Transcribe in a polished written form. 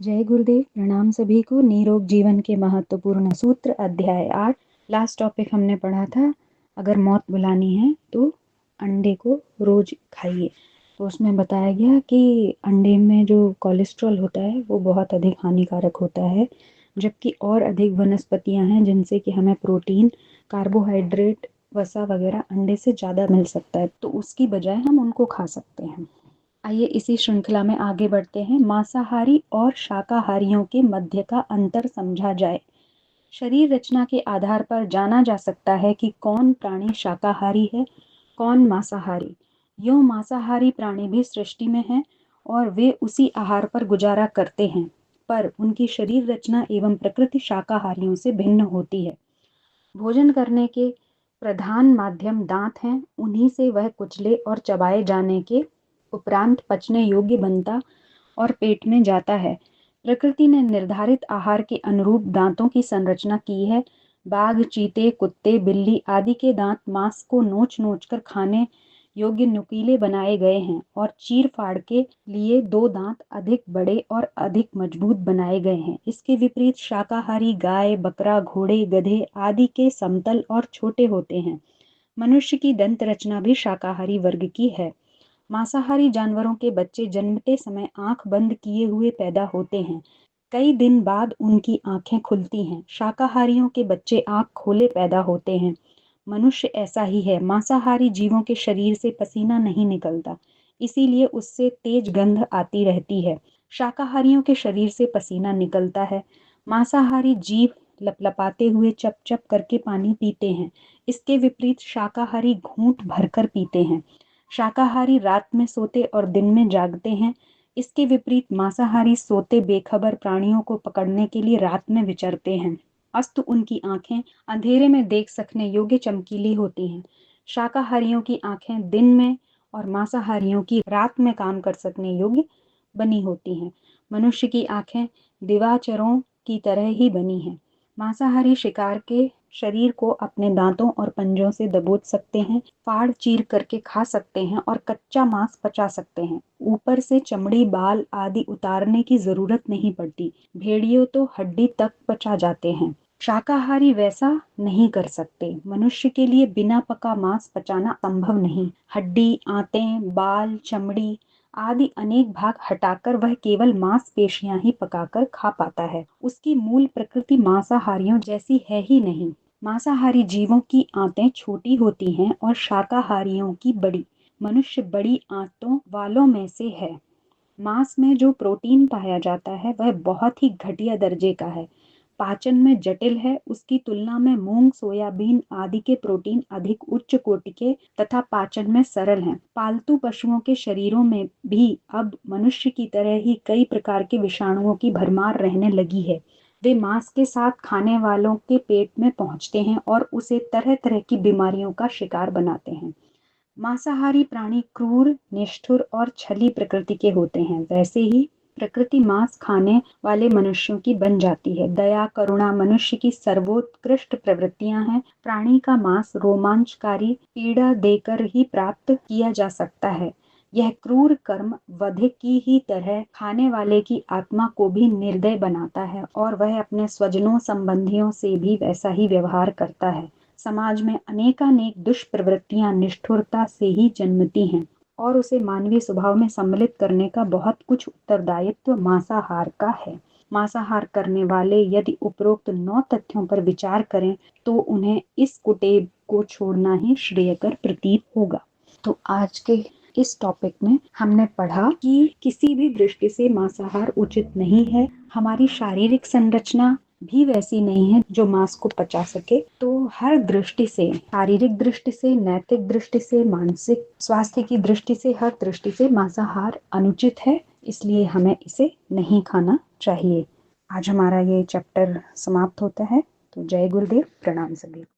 जय गुरुदेव। प्रणाम सभी को। निरोग जीवन के महत्वपूर्ण सूत्र अध्याय 8। लास्ट टॉपिक हमने पढ़ा था, अगर मौत बुलानी है तो अंडे को रोज खाइए। तो उसमें बताया गया कि अंडे में जो कोलेस्ट्रॉल होता है वो बहुत अधिक हानिकारक होता है, जबकि और अधिक वनस्पतियां हैं जिनसे कि हमें प्रोटीन, कार्बोहाइड्रेट, वसा वगैरह अंडे से ज़्यादा मिल सकता है, तो उसकी बजाय हम उनको खा सकते हैं। आइए इसी श्रृंखला में आगे बढ़ते हैं। मांसाहारी और शाकाहारियों के मध्य का अंतर समझा जाए। शरीर रचना के आधार पर जाना जा सकता है कि कौन प्राणी शाकाहारी है, कौन मांसाहारी। यूं मांसाहारी प्राणी भी सृष्टि में हैं और वे उसी आहार पर गुजारा करते हैं, पर उनकी शरीर रचना एवं प्रकृति शाकाहारियों से भिन्न होती है। भोजन करने के प्रधान माध्यम दांत हैं, उन्हीं से वह कुचले और चबाए जाने के उपरांत पचने योग्य बनता और पेट में जाता है। प्रकृति ने निर्धारित आहार के अनुरूप दांतों की संरचना की है। बाघ, चीते, कुत्ते, बिल्ली आदि के दांत मांस को नोच नोच कर खाने योग्य नुकीले बनाए गए हैं और चीर फाड़ के लिए दो दांत अधिक बड़े और अधिक मजबूत बनाए गए हैं। इसके विपरीत शाकाहारी गाय, बकरा, घोड़े, गधे आदि के समतल और छोटे होते हैं। मनुष्य की दंत रचना भी शाकाहारी वर्ग की है। मांसाहारी जानवरों के बच्चे जन्मते समय आंख बंद किए हुए पैदा होते हैं। कई दिन बाद उनकी आंखें खुलती हैं। शाकाहारियों के बच्चे आंख खोले पैदा होते हैं। मनुष्य ऐसा ही है। मांसाहारी जीवों के शरीर से पसीना नहीं निकलता, इसीलिए उससे तेज गंध आती रहती है। शाकाहारियों के शरीर से पसीना निकलता है। मांसाहारी जीव लपलपाते हुए चप चप करके पानी पीते हैं। इसके विपरीत शाकाहारी घूंट भरकर पीते हैं। शाकाहारी रात में सोते और दिन में जागते हैं। इसके विपरीत मांसाहारी सोते बेखबर प्राणियों को पकड़ने के लिए रात में विचरते हैं। अस्तु उनकी आंखें अंधेरे में देख सकने योग्य चमकीली होती हैं। शाकाहारियों की आंखें दिन में और मांसाहारियों की रात में काम कर सकने योग्य बनी होती हैं। मनुष्य की आंखें दिवाचरों की तरह ही बनी हैं। मांसाहारी शिकार के शरीर को अपने दांतों और पंजों से दबोच सकते हैं, फाड़ चीर करके खा सकते हैं और कच्चा मांस पचा सकते हैं। ऊपर से चमड़ी, बाल आदि उतारने की जरूरत नहीं पड़ती। भेड़ियों तो हड्डी तक पचा जाते हैं। शाकाहारी वैसा नहीं कर सकते। मनुष्य के लिए बिना पका मांस पचाना संभव नहीं। हड्डी, आंतें, बाल, चमड़ी आदि अनेक भाग हटाकर वह केवल मांसपेशियां ही पकाकर खा पाता है। उसकी मूल प्रकृति मांसाहारियों जैसी है ही नहीं। मांसाहारी जीवों की आंतें छोटी होती हैं और शाकाहारियों की बड़ी। मनुष्य बड़ी आंतों वालों में से है। मांस में जो प्रोटीन पाया जाता है वह बहुत ही घटिया दर्जे का है, पाचन में जटिल है। उसकी तुलना में मूंग, सोयाबीन आदि के प्रोटीन अधिक उच्च कोटि के तथा पाचन में सरल हैं। पालतू पशुओं के शरीरों में भी अब मनुष्य की तरह ही कई प्रकार के विषाणुओं की भरमार रहने लगी है। वे मांस के साथ खाने वालों के पेट में पहुंचते हैं और उसे तरह तरह की बीमारियों का शिकार बनाते हैं। मांसाहारी प्राणी क्रूर, निष्ठुर और छली प्रकृति के होते हैं। वैसे ही प्रकृति मांस खाने वाले मनुष्यों की बन जाती है। दया, करुणा मनुष्य की सर्वोत्कृष्ट प्रवृत्तियां हैं। प्राणी का मांस रोमांचकारी पीड़ा देकर ही प्राप्त किया जा सकता है। यह क्रूर कर्म वध की ही तरह खाने वाले की आत्मा को भी निर्दय बनाता है और वह अपने स्वजनों संबंधियों से भी वैसा ही व्यवहार करता है। समाज में अनेकानेक दुष्प्रवृत्तियां निष्ठुरता से ही जन्मती हैं और उसे मानवीय स्वभाव में सम्मिलित करने का बहुत कुछ उत्तरदायित्व मांसाहार का है। मांसाहार करने वाले यदि उपरोक्त 9 तथ्यों पर विचार करें तो उन्हें इस कुटेव को छोड़ना ही श्रेयकर प्रतीत होगा। तो आज के इस टॉपिक में हमने पढ़ा कि किसी भी दृष्टि से मांसाहार उचित नहीं है। हमारी शारीरिक संरचना भी वैसी नहीं है जो मांस को पचा सके। तो हर दृष्टि से, शारीरिक दृष्टि से, नैतिक दृष्टि से, मानसिक स्वास्थ्य की दृष्टि से, हर दृष्टि से मांसाहार अनुचित है, इसलिए हमें इसे नहीं खाना चाहिए। आज हमारा ये चैप्टर समाप्त होता है। तो जय गुरुदेव, प्रणाम सभी।